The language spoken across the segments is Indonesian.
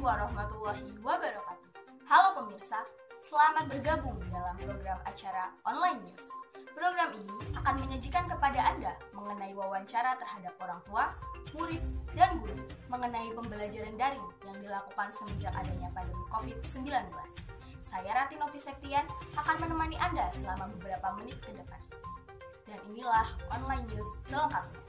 warahmatullahi wabarakatuh. Halo pemirsa, selamat bergabung dalam program acara Online News. Program ini akan menyajikan kepada Anda mengenai wawancara terhadap orang tua, murid, dan guru mengenai pembelajaran daring yang dilakukan semenjak adanya pandemi COVID-19. Saya Rati Novi Septian akan menemani Anda selama beberapa menit ke depan. Dan inilah Online News selengkapnya.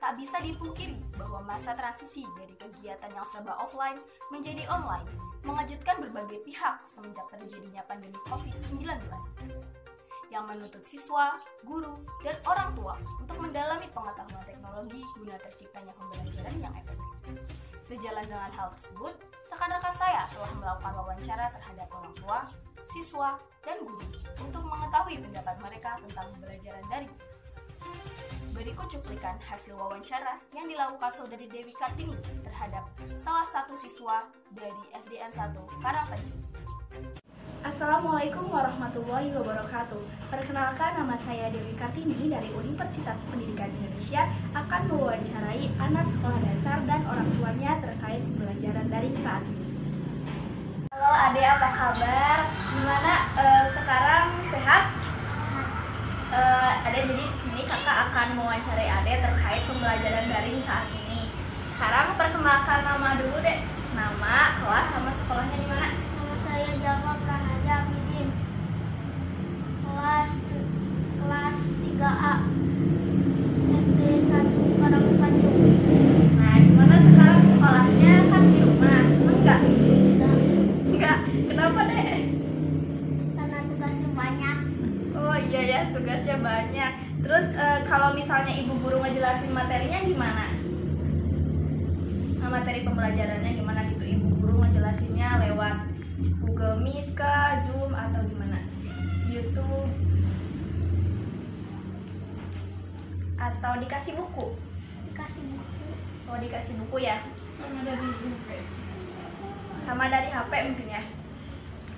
Tak bisa dipungkiri bahwa masa transisi dari kegiatan yang serba offline menjadi online mengejutkan berbagai pihak semenjak terjadinya pandemi COVID-19 yang menuntut siswa, guru, dan orang tua untuk mendalami pengetahuan teknologi guna terciptanya pembelajaran yang efektif. Sejalan dengan hal tersebut, rekan-rekan saya telah melakukan wawancara terhadap orang tua, siswa, dan guru untuk mengetahui pendapat mereka tentang pembelajaran daring. Berikut cuplikan hasil wawancara yang dilakukan Saudari Dewi Kartini terhadap salah satu siswa dari SDN 1 Karangtanjung. Assalamualaikum warahmatullahi wabarakatuh. Perkenalkan, nama saya Dewi Kartini dari Universitas Pendidikan Indonesia akan mewawancarai anak sekolah dasar dan orang tuanya terkait pembelajaran daring saat ini. Halo Ade, apa kabar? Gimana sekarang, sehat? Ade, jadi di sini kakak akan mewawancarai Ade terkait pembelajaran daring saat ini. Sekarang perkenalkan nama dulu deh. Nama, kelas, sama sekolahnya di mana? Nama saya Jalma Pranaja Amidin. Kelas 3A. SD 1 Karangtanjung. Nah, gimana sekarang sekolahnya? Kan di rumah, seneng nggak? Enggak. Kenapa deh? Karena tugasnya banyak. Oh iya ya, tugasnya banyak. Terus kalau misalnya ibu guru ngejelasin materinya gimana? Nah, materi pembelajarannya gimana gitu? Ibu guru ngejelasinnya lewat Google Meet kah, Zoom, atau gimana? YouTube? Atau dikasih buku? Dikasih buku. Oh, dikasih buku ya? Sama dari HP. Sama dari HP mungkin ya?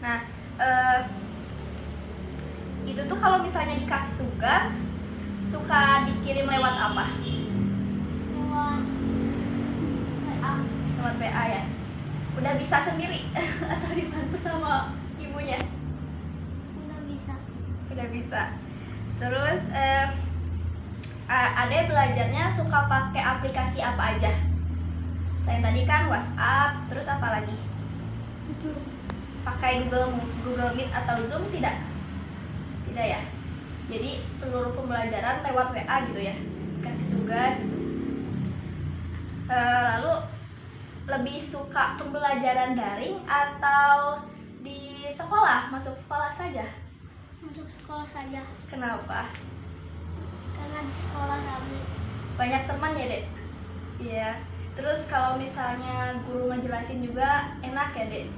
Nah, itu tuh kalau misalnya dikasih tugas suka dikirim lewat apa? Lewat WA ya? Udah bisa sendiri atau dibantu sama ibunya? Udah bisa. Udah bisa. Terus Ade belajarnya suka pakai aplikasi apa aja? Saya tadi kan WhatsApp, terus apa lagi? Itu. Pakai Google Meet atau Zoom tidak? Tidak ya? Jadi seluruh pembelajaran lewat WA gitu ya? Kasih tugas gitu. Lalu lebih suka pembelajaran daring atau di sekolah? Masuk sekolah saja? Masuk sekolah saja. Kenapa? Karena di sekolah rame. Banyak teman ya, Dek? Iya. Terus kalau misalnya guru ngejelasin juga enak ya, Dek?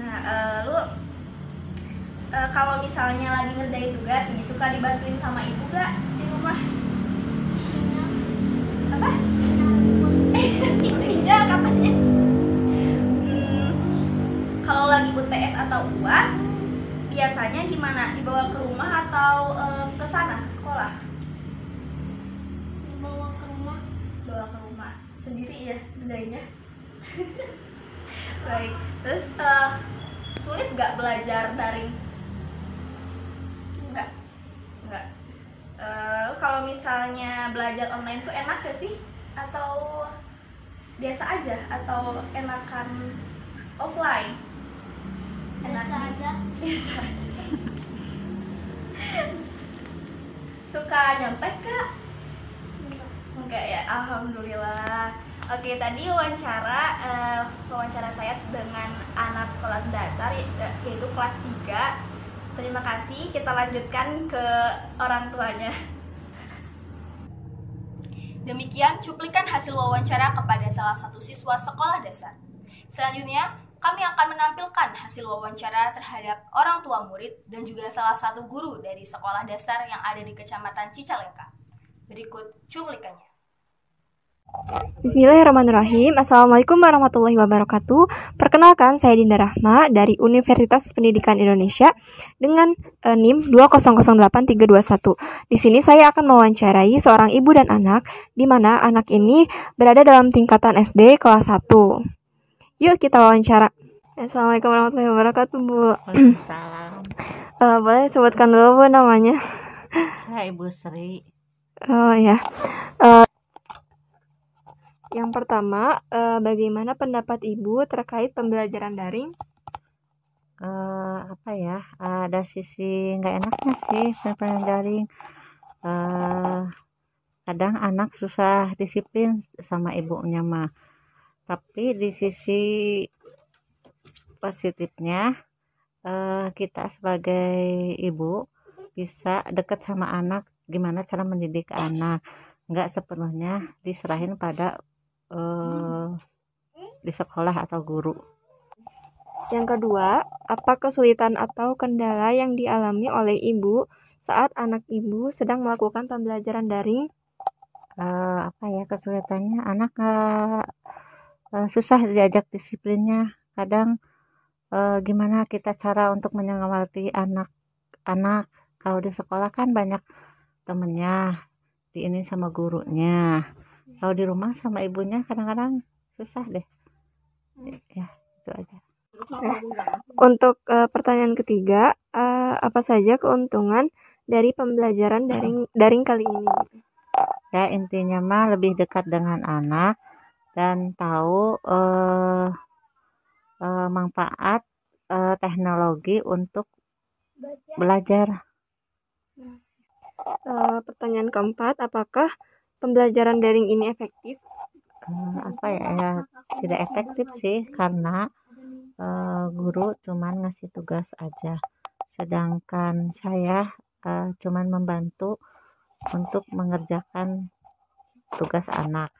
Nah, lalu kalau misalnya lagi ngerjain tugas ini suka dibantuin sama ibu gak di rumah? Isinya. Apa? Isinya ribut. Isinya katanya. Kalau lagi UTS atau UAS biasanya gimana? Dibawa ke rumah atau ke sana, ke sekolah? Dibawa ke rumah. Bawa ke rumah sendiri ya ngerjainnya. Baik. Terus sulit gak belajar daring? Enggak. Kalau misalnya belajar online tuh enak gak sih? Atau biasa aja? Atau enakan offline? Biasa aja. Biasa aja. Suka nyontek kak? Enggak ya, alhamdulillah. Oke, tadi wawancara saya dengan anak sekolah dasar yaitu kelas 3. Terima kasih, kita lanjutkan ke orang tuanya. Demikian cuplikan hasil wawancara kepada salah satu siswa sekolah dasar. Selanjutnya, kami akan menampilkan hasil wawancara terhadap orang tua murid dan juga salah satu guru dari sekolah dasar yang ada di Kecamatan Cicalengka. Berikut cuplikannya. Bismillahirrahmanirrahim. Assalamualaikum warahmatullahi wabarakatuh. Perkenalkan, saya Dinda Rahma dari Universitas Pendidikan Indonesia dengan NIM 2008321. Di sini saya akan mewawancarai seorang ibu dan anak, di mana anak ini berada dalam tingkatan SD kelas 1. Yuk kita wawancara. Assalamualaikum warahmatullahi wabarakatuh, Bu. Waalaikumsalam. Boleh sebutkan dulu, Bu, namanya? Saya Ibu Sri. Oh ya. Yang pertama, bagaimana pendapat Ibu terkait pembelajaran daring? Apa ya? Ada sisi nggak enaknya sih pembelajaran daring. Kadang anak susah disiplin sama ibunya mah. Tapi di sisi positifnya, kita sebagai ibu bisa dekat sama anak. Gimana cara mendidik anak? Nggak sepenuhnya diserahin pada di sekolah atau guru. Yang kedua, apa kesulitan atau kendala yang dialami oleh ibu saat anak ibu sedang melakukan pembelajaran daring? Apa ya kesulitannya? Anak susah diajak disiplinnya. Kadang gimana kita cara untuk menyemangati anak-anak. Kalau di sekolah kan banyak temennya, di ini sama gurunya. Kalau di rumah sama ibunya kadang-kadang susah deh. Ya, itu aja. Untuk pertanyaan ketiga, apa saja keuntungan dari pembelajaran daring kali ini? Ya, intinya mah lebih dekat dengan anak dan tahu manfaat teknologi untuk belajar. Pertanyaan keempat, apakah pembelajaran daring ini efektif? Apa ya, tidak efektif sih karena guru cuman ngasih tugas aja, sedangkan saya cuman membantu untuk mengerjakan tugas anak.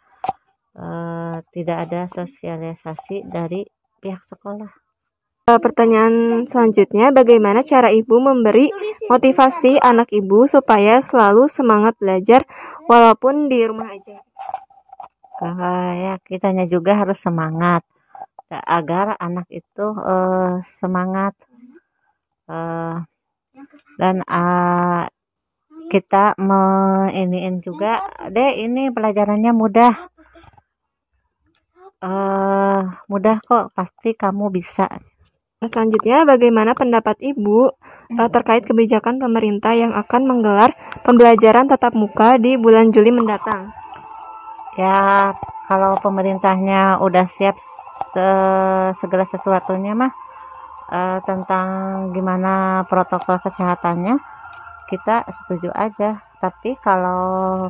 Tidak ada sosialisasi dari pihak sekolah. Pertanyaan selanjutnya, bagaimana cara ibu memberi motivasi anak ibu supaya selalu semangat belajar walaupun di rumah aja? Ya, kitanya juga harus semangat agar anak itu semangat, dan kita iniin juga, ini pelajarannya mudah, mudah kok, pasti kamu bisa. Selanjutnya, bagaimana pendapat ibu terkait kebijakan pemerintah yang akan menggelar pembelajaran tatap muka di bulan Juli mendatang? Ya, kalau pemerintahnya udah siap segala sesuatunya mah, tentang gimana protokol kesehatannya, kita setuju aja. Tapi kalau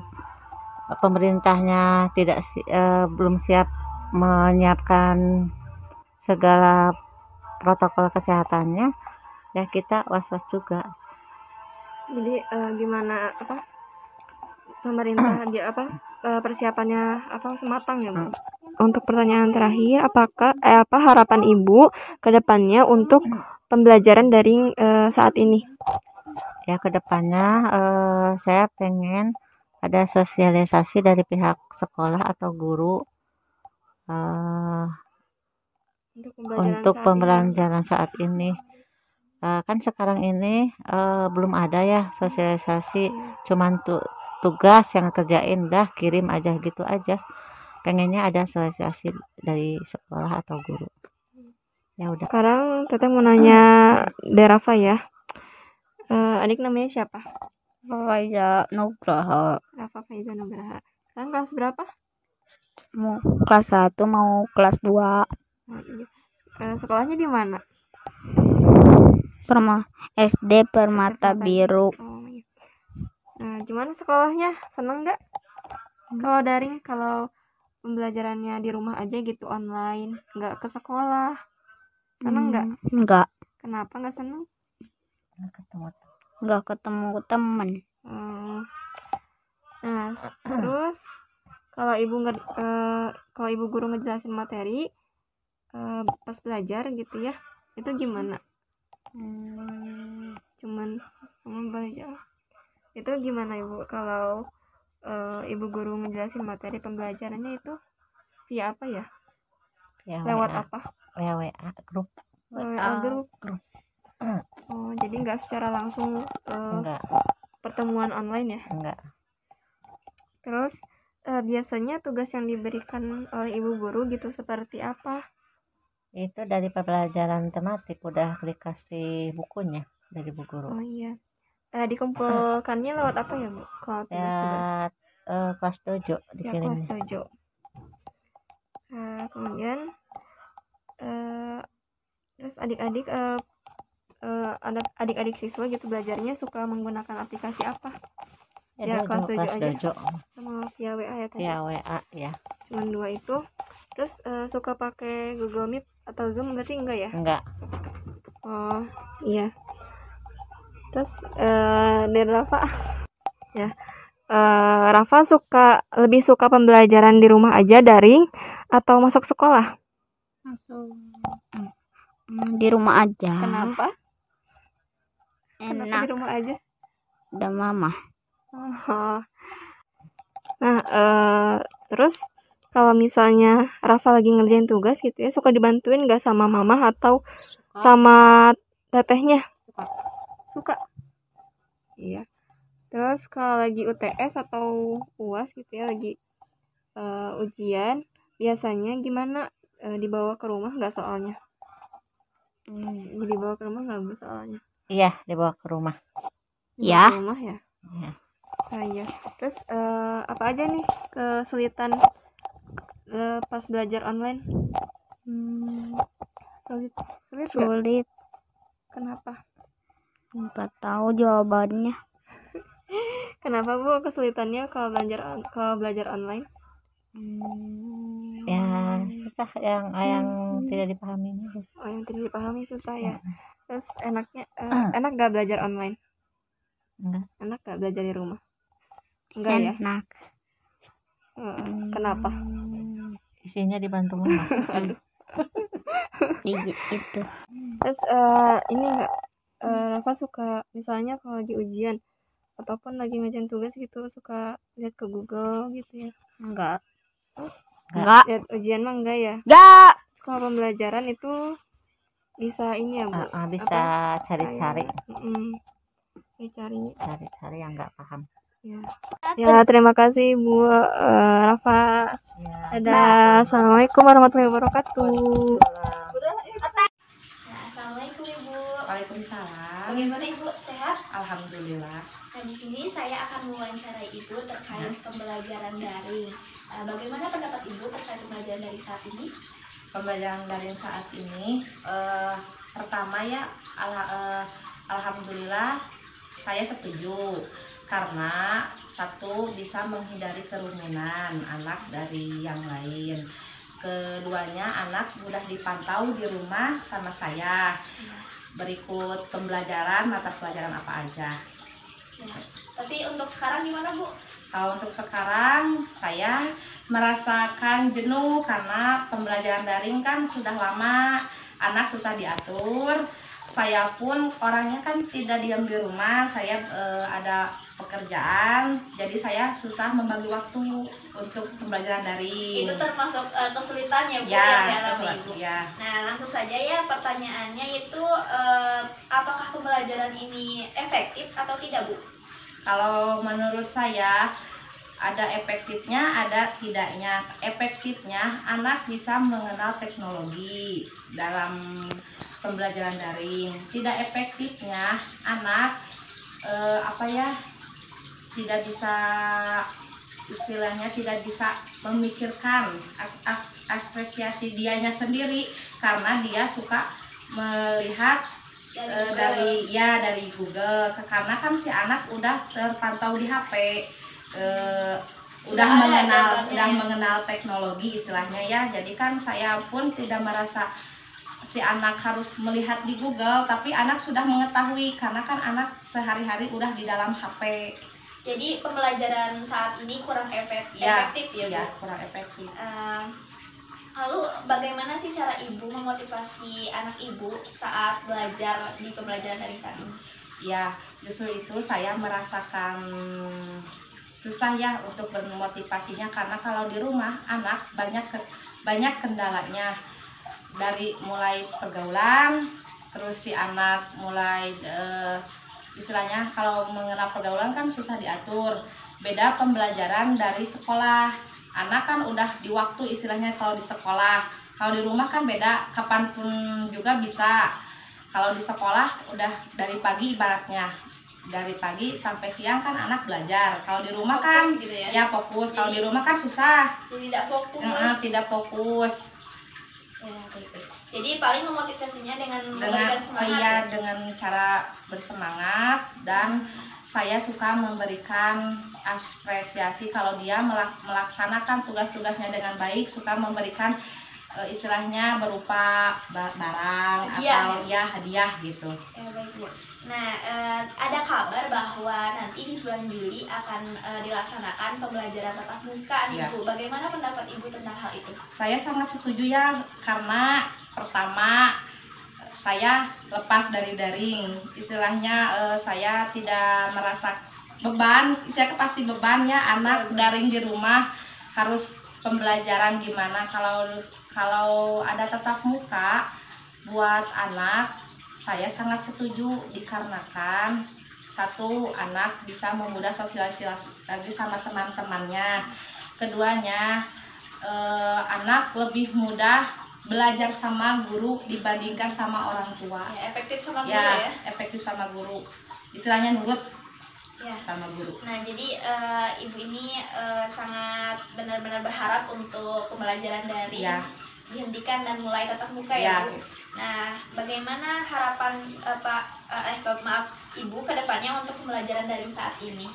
pemerintahnya belum siap menyiapkan segala protokol kesehatannya, ya kita was-was juga. Jadi gimana pemerintah persiapannya sematang ya, Bu? Untuk pertanyaan terakhir, apa harapan ibu ke depannya untuk pembelajaran daring saat ini? Ya, ke depannya saya pengen ada sosialisasi dari pihak sekolah atau guru untuk pembelajaran saat ini. Kan sekarang ini belum ada ya sosialisasi, cuman tugas yang kerjain dah kirim aja gitu aja. Pengennya ada sosialisasi dari sekolah atau guru. Ya udah. Sekarang Teteh mau nanya Derafa ya. Adik namanya siapa? Faiza Nugraha. Rafa Faiza Nugraha. Sekarang kelas berapa? Mau kelas 1 mau kelas 2. Sekolahnya di mana? SD Permata Biru. Gimana sekolahnya? Seneng nggak? Kalau daring, kalau pembelajarannya di rumah aja gitu online, nggak ke sekolah, seneng nggak? Enggak. Kenapa nggak seneng? Enggak ketemu teman. Nah, terus kalau ibu guru ngejelasin materi pas belajar gitu ya, itu gimana? Cuman belajar. Itu gimana ibu kalau ibu guru ngejelasin materi pembelajarannya itu via apa ya? Ya, Lewat WA, apa? WA grup. WA grup. Oh, jadi nggak secara langsung Enggak, pertemuan online ya? enggak. Terus biasanya tugas yang diberikan oleh ibu guru gitu seperti apa? Itu dari pembelajaran tematik udah dikasih bukunya dari bu guru. Oh iya. Dikumpulkannya lewat apa ya, Bu? Kalau tugas-tugas? Ya, kelas dojo Ya, kelas dikirimnya. dojo. Kemudian terus adik-adik siswa gitu belajarnya suka menggunakan aplikasi apa? Ya, kelas dojo kelas aja. dojo Sama via WA ya tadi. via WA ya. Cuman 2 itu. Terus suka pakai Google Meet atau Zoom berarti enggak ya? Enggak. Oh, iya. Terus dari Rafa ya. Rafa lebih suka pembelajaran di rumah aja daring atau masuk sekolah? Di rumah aja. Kenapa? Kenapa Enak. di rumah aja? Ada mama. Oh. Nah, terus kalau misalnya Rafa lagi ngerjain tugas gitu ya, suka dibantuin nggak sama mama atau sama tetehnya? Suka. Iya. Terus kalau lagi UTS atau UAS gitu ya, lagi ujian, biasanya gimana? Dibawa ke rumah nggak soalnya? Dibawa ke rumah nggak Bu soalnya? Iya, dibawa ke rumah. Dibawa Ya. ke rumah ya? Iya. Ah, iya. Terus apa aja nih kesulitan pas belajar online? Sulit nggak? Sulit. Kenapa? Nggak tahu jawabannya. Kenapa Bu kesulitannya kalau belajar online? Ya, susah yang tidak dipahaminya. Oh, yang tidak dipahami susah ya. Terus enak gak belajar online? Enggak. Enak gak belajar di rumah? Enggak ya? Enak. Kenapa? Isinya dibantu mama. Itu. Terus ini enggak Rafa suka misalnya kalau lagi ujian ataupun lagi ngerjain tugas gitu suka lihat ke Google gitu ya? Enggak. Enggak. Lihat ujian mah enggak ya? Enggak. Kalau pembelajaran itu bisa ini ya Bu? Bisa cari-cari. Cari yang nggak paham. ya. Ya, terima kasih Bu Rafa. Ya. Dadah. Assalamualaikum warahmatullahi wabarakatuh. Assalamualaikum Ibu. Waalaikumsalam. Bagaimana Ibu, sehat? Alhamdulillah. Nah, di sini saya akan mewawancarai Ibu terkait pembelajaran daring. Bagaimana pendapat Ibu terkait pembelajaran daring saat ini? Pembelajaran daring saat ini, pertama ya, alhamdulillah saya setuju karena satu bisa menghindari kerumunan anak dari yang lain. Keduanya anak mudah dipantau di rumah sama saya. Berikut pembelajaran mata pelajaran apa aja. Ya. Tapi untuk sekarang gimana Bu? Kalau untuk sekarang saya merasakan jenuh karena pembelajaran daring kan sudah lama, anak susah diatur. Saya pun orangnya kan tidak diam di rumah, saya ada pekerjaan, jadi saya susah membagi waktu untuk pembelajaran daring. Itu termasuk kesulitan ya Bu Ya, yang dialami Ibu. ya. Nah, langsung saja ya pertanyaannya itu apakah pembelajaran ini efektif atau tidak Bu? Kalau menurut saya ada efektifnya, ada tidaknya. Efektifnya anak bisa mengenal teknologi dalam pembelajaran daring. Tidak efektifnya anak tidak bisa, istilahnya tidak bisa memikirkan ekspresi dianya sendiri karena dia suka melihat dari Google, karena kan si anak udah terpantau di HP, udah mengenal teknologi istilahnya ya. Jadi kan saya pun tidak merasa si anak harus melihat di Google, tapi anak sudah mengetahui karena kan anak sehari-hari udah di dalam HP. Jadi pembelajaran saat ini kurang efektif ya Bu? Ya, kurang efektif. Lalu bagaimana sih cara Ibu memotivasi anak Ibu saat belajar di pembelajaran daring saat ini? Ya, justru itu saya merasakan susah ya untuk bermotivasinya, karena kalau di rumah anak banyak kendalanya, dari mulai pergaulan, terus si anak mulai istilahnya kalau mengenal pergaulan kan susah diatur. Beda pembelajaran dari sekolah, anak kan udah di waktu istilahnya kalau di sekolah. Kalau di rumah kan beda, kapanpun juga bisa. Kalau di sekolah udah dari pagi, ibaratnya dari pagi sampai siang kan anak belajar. Kalau di rumah kan Fokus gitu ya? fokus. Kalau di rumah kan susah. Jadi tidak fokus. Tidak fokus. Ya, gitu. Jadi paling memotivasinya dengan memberikan semangat. Iya, dengan cara bersemangat, dan saya suka memberikan apresiasi kalau dia melaksanakan tugas-tugasnya dengan baik, suka memberikan istilahnya berupa barang Hadiah, atau hadiah gitu. Baik Bu. Nah, ada kabar bahwa nanti di bulan Juli akan dilaksanakan pembelajaran tatap muka nih Iya. Bu. Bagaimana pendapat Ibu tentang hal itu? Saya sangat setuju ya, karena pertama saya lepas dari daring, istilahnya saya tidak merasa beban, saya pasti beban ya, anak daring di rumah harus pembelajaran gimana. Kalau ada tatap muka buat anak, saya sangat setuju, dikarenakan satu, anak bisa memudah sosialisasi lagi sama teman-temannya. Keduanya, anak lebih mudah belajar sama guru dibandingkan sama orang tua. Ya, efektif sama guru ya? Efektif sama guru. Istilahnya nurut Ya. sama guru. Nah, jadi Ibu ini sangat benar-benar berharap untuk pembelajaran daring dihentikan dan mulai tatap muka ya, Bu. Nah, bagaimana harapan Ibu ke depannya untuk pembelajaran daring saat ini?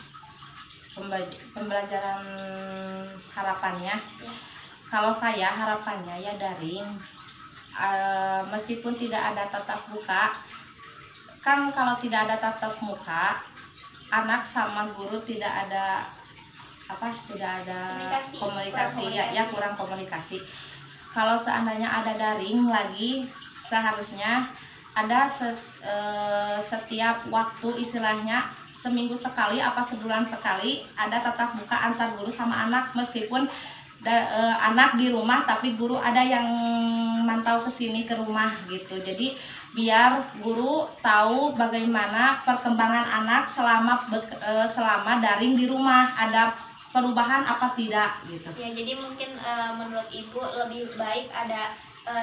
Pembelajaran harapannya, kalau saya harapannya ya daring, meskipun tidak ada tatap muka, kan kalau tidak ada tatap muka, anak sama guru tidak ada komunikasi. Kurang komunikasi. Kalau seandainya ada daring lagi, seharusnya ada setiap waktu, istilahnya seminggu sekali apa sebulan sekali, ada tatap muka antar guru sama anak, meskipun anak di rumah tapi guru ada yang mantau ke sini ke rumah gitu. Jadi biar guru tahu bagaimana perkembangan anak selama daring di rumah, ada perubahan apa tidak gitu. Ya, jadi mungkin menurut Ibu lebih baik ada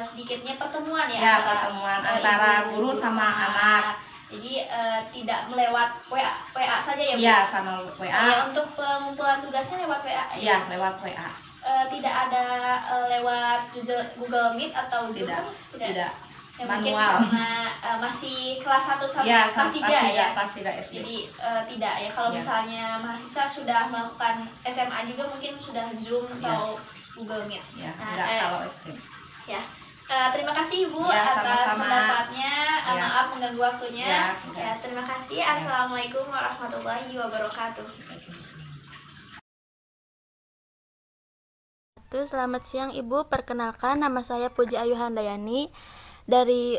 sedikitnya pertemuan pertemuan antara guru sama anak. Jadi tidak melewat WA saja ya Bu? Iya, sama WA. Ya, untuk pengumpulan tugasnya lewat WA? Iya, lewat WA. Tidak ada lewat Google Meet atau Zoom? Tidak. Ya, Manual. mungkin karena masih kelas 1 sampai kelas 3 ya? Kelas 3 SD. Jadi tidak ya, kalau misalnya mahasiswa sudah melakukan SMA juga mungkin sudah Zoom atau Google Meet. Ya, enggak kalau SD. Ya. Terima kasih Ibu atas sama-sama. pendapatnya. Maaf mengganggu waktunya. Ya, terima kasih. Assalamualaikum warahmatullahi wabarakatuh. Selamat siang Ibu, perkenalkan nama saya Puji Ayu Handayani dari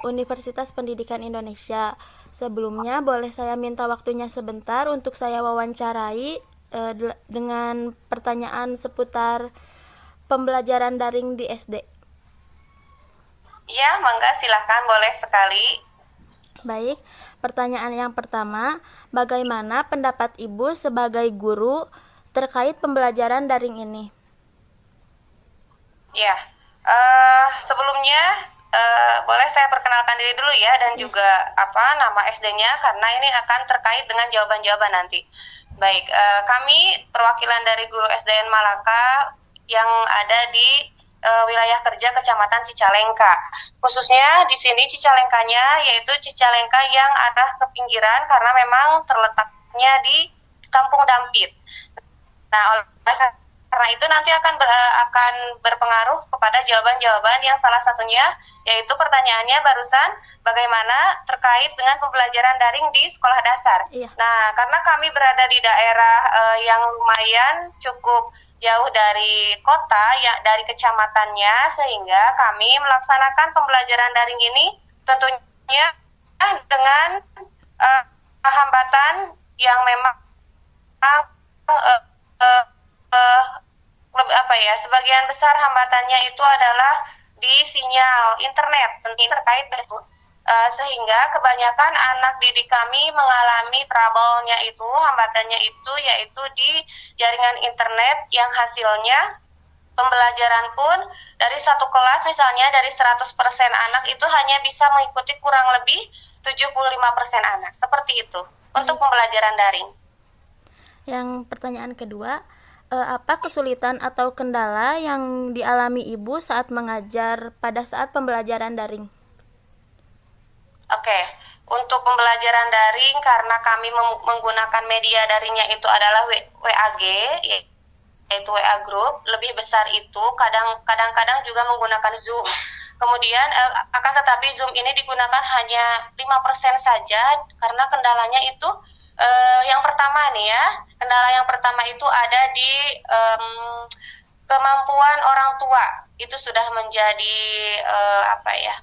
Universitas Pendidikan Indonesia. Sebelumnya boleh saya minta waktunya sebentar untuk saya wawancarai dengan pertanyaan seputar pembelajaran daring di SD. Iya, mangga silahkan, boleh sekali. Baik, pertanyaan yang pertama, bagaimana pendapat Ibu sebagai guru terkait pembelajaran daring ini? Ya, sebelumnya boleh saya perkenalkan diri dulu ya, dan juga nama SD-nya, karena ini akan terkait dengan jawaban-jawaban nanti. Baik, kami perwakilan dari guru SDN Malaka yang ada di wilayah kerja Kecamatan Cicalengka. Khususnya di sini Cicalengkanya yaitu Cicalengka yang arah ke pinggiran, karena memang terletaknya di Kampung Dampit. Nah, oleh karena itu nanti akan berpengaruh kepada jawaban-jawaban yang salah satunya yaitu pertanyaannya barusan, bagaimana terkait dengan pembelajaran daring di sekolah dasar. Iya. Nah, karena kami berada di daerah yang lumayan cukup jauh dari kota, ya dari kecamatannya, sehingga kami melaksanakan pembelajaran daring ini tentunya dengan hambatan yang memang sebagian besar hambatannya itu adalah di sinyal internet, tentunya terkait dengan itu. Sehingga kebanyakan anak didik kami mengalami trouble-nya itu, hambatannya itu yaitu di jaringan internet yang hasilnya pembelajaran pun dari satu kelas misalnya dari 100% anak itu hanya bisa mengikuti kurang lebih 75% anak. Seperti itu untuk pembelajaran daring. Yang pertanyaan kedua, apa kesulitan atau kendala yang dialami Ibu saat mengajar pada saat pembelajaran daring? Oke, untuk pembelajaran daring karena kami menggunakan media daringnya itu adalah WAG, yaitu WA Group, lebih besar itu kadang-kadang juga menggunakan Zoom. Kemudian akan tetapi Zoom ini digunakan hanya 5% saja karena kendalanya itu yang pertama nih ya, kendala yang pertama itu ada di kemampuan orang tua. Itu sudah menjadi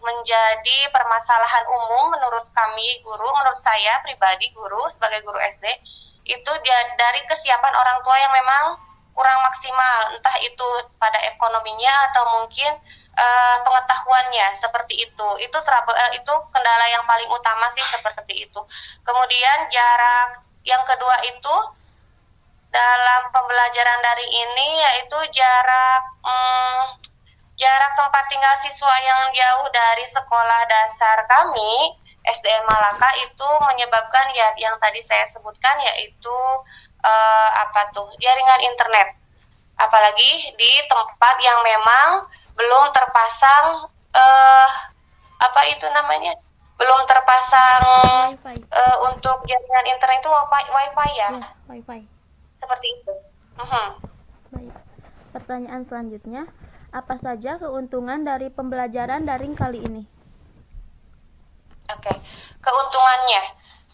menjadi permasalahan umum menurut kami guru, menurut saya pribadi guru sebagai guru SD itu dari kesiapan orang tua yang memang kurang maksimal, entah itu pada ekonominya atau mungkin pengetahuannya seperti itu. Itu kendala yang paling utama sih seperti itu. Kemudian jarak yang kedua itu dalam pembelajaran daring ini yaitu jarak tempat tinggal siswa yang jauh dari sekolah dasar kami SDN Malaka itu menyebabkan ya yang tadi saya sebutkan yaitu jaringan internet, apalagi di tempat yang memang belum terpasang belum terpasang untuk jaringan internet itu wifi ya. Wifi. Seperti itu. Baik. Pertanyaan selanjutnya, apa saja keuntungan dari pembelajaran daring kali ini? Oke,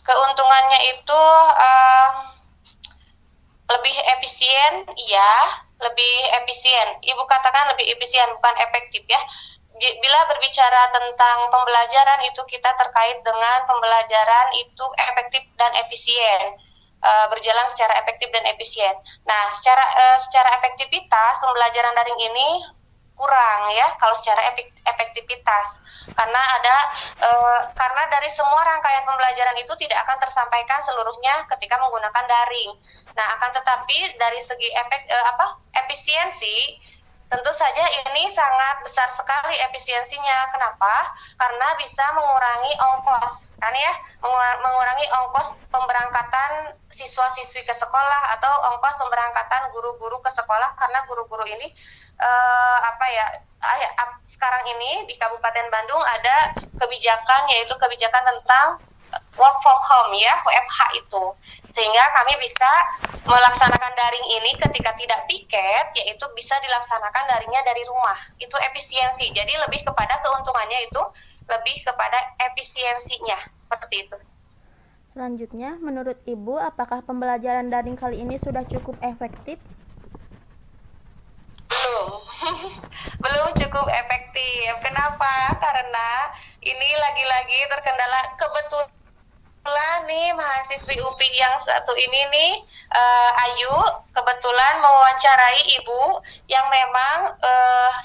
keuntungannya itu lebih efisien, ya, lebih efisien. Ibu katakan lebih efisien, bukan efektif ya. Bila berbicara tentang pembelajaran itu kita terkait dengan pembelajaran itu efektif dan efisien, berjalan secara efektif dan efisien. Nah, secara efektivitas pembelajaran daring ini kurang ya kalau secara efektivitas karena dari semua rangkaian pembelajaran itu tidak akan tersampaikan seluruhnya ketika menggunakan daring. Nah, akan tetapi dari segi efisiensi tentu saja ini sangat besar sekali efisiensinya. Kenapa? Karena bisa mengurangi ongkos, kan ya, mengurangi ongkos pemberangkatan siswa-siswi ke sekolah atau ongkos pemberangkatan guru-guru ke sekolah karena guru-guru ini sekarang ini di Kabupaten Bandung ada kebijakan yaitu kebijakan tentang work from home ya, WFH itu. Sehingga kami bisa melaksanakan daring ini ketika tidak piket, yaitu bisa dilaksanakan daringnya dari rumah. Itu efisiensi. Jadi lebih kepada keuntungannya itu lebih kepada efisiensinya, seperti itu. Selanjutnya, menurut Ibu, apakah pembelajaran daring kali ini sudah cukup efektif? Belum cukup efektif. Kenapa? Karena ini lagi-lagi terkendala kebetulan nih mahasiswi UPI yang satu ini nih Ayu kebetulan mewawancarai ibu yang memang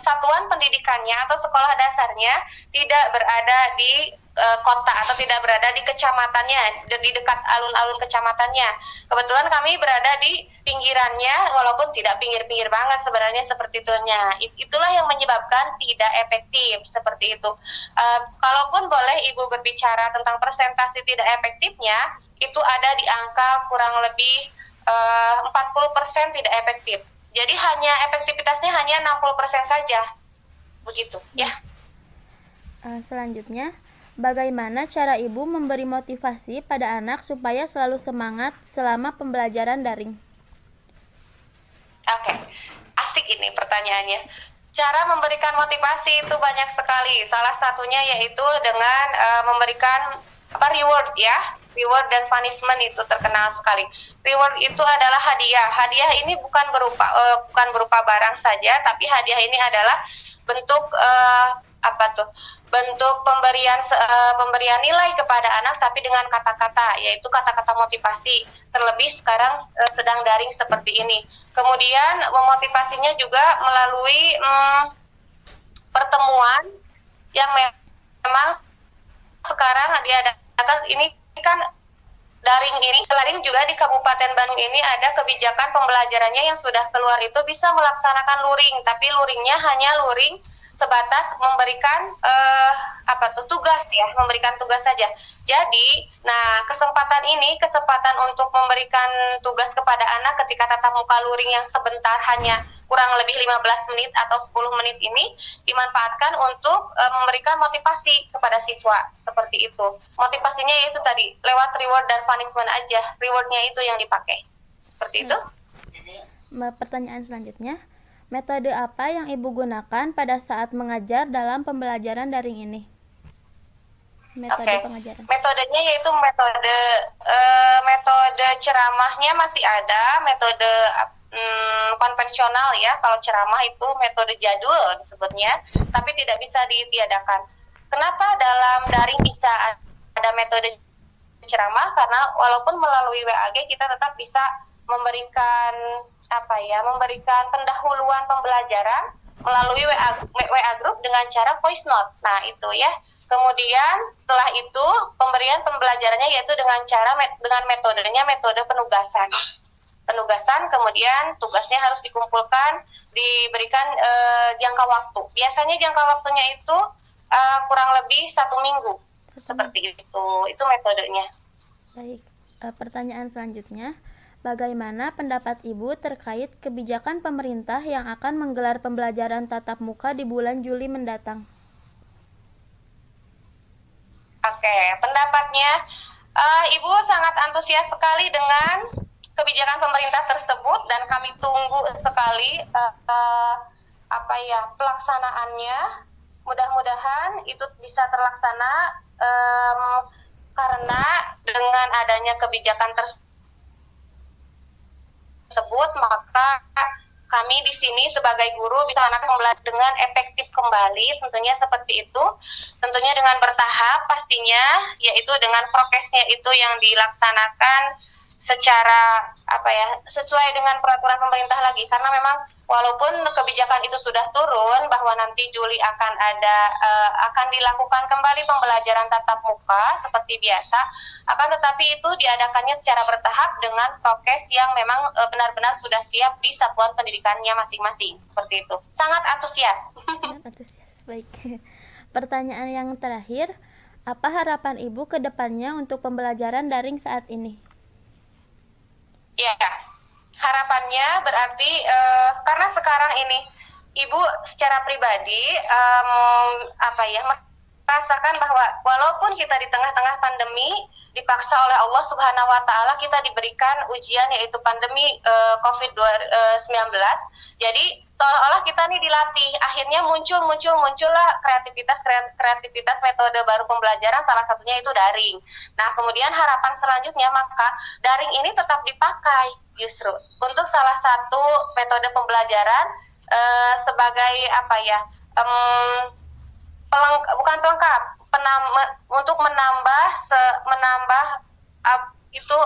satuan pendidikannya atau sekolah dasarnya tidak berada di kota atau tidak berada di kecamatannya, di dekat alun-alun kecamatannya. Kebetulan kami berada di pinggirannya, walaupun tidak pinggir-pinggir banget sebenarnya seperti itunya. Itulah yang menyebabkan tidak efektif seperti itu. Kalaupun boleh Ibu berbicara tentang persentase tidak efektifnya, itu ada di angka kurang lebih 40% tidak efektif. Jadi hanya efektivitasnya hanya 60% saja. Begitu, ya. Selanjutnya, bagaimana cara Ibu memberi motivasi pada anak supaya selalu semangat selama pembelajaran daring? Oke, asik ini pertanyaannya. Cara memberikan motivasi itu banyak sekali. Salah satunya yaitu dengan memberikan reward ya. Reward dan punishment itu terkenal sekali. Reward itu adalah hadiah. Hadiah ini bukan berupa barang saja, tapi hadiah ini adalah bentuk bentuk pemberian nilai kepada anak, tapi dengan kata-kata, yaitu kata-kata motivasi. Terlebih sekarang sedang daring seperti ini. Kemudian memotivasinya juga melalui pertemuan yang memang sekarang diadakan. Ini kan daring juga di Kabupaten Bandung ini ada kebijakan pembelajarannya yang sudah keluar, itu bisa melaksanakan luring, tapi luringnya hanya luring sebatas memberikan tugas ya, memberikan tugas saja. Jadi, nah kesempatan untuk memberikan tugas kepada anak ketika tatap muka luring yang sebentar, hanya kurang lebih 15 menit atau 10 menit ini dimanfaatkan untuk memberikan motivasi kepada siswa, seperti itu. Motivasinya yaitu tadi lewat reward dan punishment aja, rewardnya itu yang dipakai, seperti itu. Pertanyaan selanjutnya, metode apa yang Ibu gunakan pada saat mengajar dalam pembelajaran daring ini? Pengajaran. Metodenya yaitu metode ceramahnya masih ada, metode konvensional ya. Kalau ceramah itu metode jadul disebutnya, tapi tidak bisa ditiadakan. Kenapa dalam daring bisa ada metode ceramah? Karena walaupun melalui WAG kita tetap bisa memberikan pendahuluan pembelajaran melalui WA group dengan cara voice note. Nah, itu ya. Kemudian setelah itu pemberian pembelajarannya yaitu dengan metodenya metode penugasan. Kemudian tugasnya harus dikumpulkan, diberikan jangka waktu. Biasanya jangka waktunya itu kurang lebih 1 minggu. Seperti itu metodenya. Baik, pertanyaan selanjutnya, bagaimana pendapat Ibu terkait kebijakan pemerintah yang akan menggelar pembelajaran tatap muka di bulan Juli mendatang? Oke, pendapatnya Ibu sangat antusias sekali dengan kebijakan pemerintah tersebut dan kami tunggu sekali pelaksanaannya. Mudah-mudahan itu bisa terlaksana karena dengan adanya kebijakan tersebut maka kami di sini sebagai guru bisa melaksanakan dengan efektif kembali, tentunya seperti itu. Tentunya dengan bertahap pastinya, yaitu dengan prokesnya itu yang dilaksanakan secara sesuai dengan peraturan pemerintah lagi. Karena memang walaupun kebijakan itu sudah turun bahwa nanti Juli akan dilakukan kembali pembelajaran tatap muka seperti biasa, akan tetapi itu diadakannya secara bertahap dengan prokes yang memang benar-benar sudah siap di satuan pendidikannya masing-masing, seperti itu. Sangat antusias. Sangat antusias. Baik. Pertanyaan yang terakhir, apa harapan Ibu ke depannya untuk pembelajaran daring saat ini? Ya, harapannya berarti karena sekarang ini Ibu secara pribadi merasakan bahwa walaupun kita di tengah-tengah pandemi dipaksa oleh Allah Subhanahu wa taala kita diberikan ujian yaitu pandemi COVID-19. Jadi seolah-olah kita nih dilatih, akhirnya muncullah kreativitas metode baru pembelajaran, salah satunya itu daring. Nah, kemudian harapan selanjutnya maka daring ini tetap dipakai justru untuk salah satu metode pembelajaran sebagai bukan pelengkap, untuk menambah itu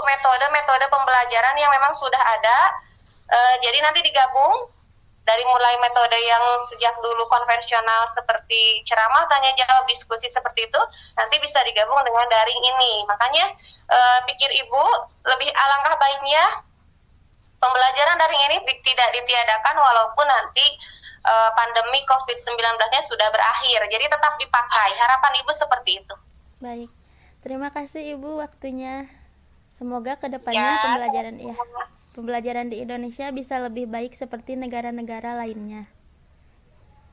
metode pembelajaran yang memang sudah ada. Jadi nanti digabung dari mulai metode yang sejak dulu konvensional seperti ceramah, tanya jawab, diskusi seperti itu, nanti bisa digabung dengan daring ini. Makanya pikir Ibu lebih alangkah baiknya pembelajaran daring ini tidak ditiadakan walaupun nanti pandemi COVID-19-nya sudah berakhir. Jadi tetap dipakai. Harapan Ibu seperti itu. Baik. Terima kasih Ibu waktunya. Semoga kedepannya pembelajaran di Indonesia bisa lebih baik seperti negara-negara lainnya.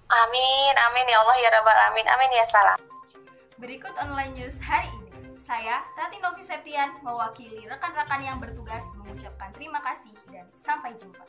Amin, amin ya Allah ya Rabbal Alamin. Amin ya salam. Berikut online news hari ini. Saya, Rati Novi Septian, mewakili rekan-rekan yang bertugas mengucapkan terima kasih dan sampai jumpa.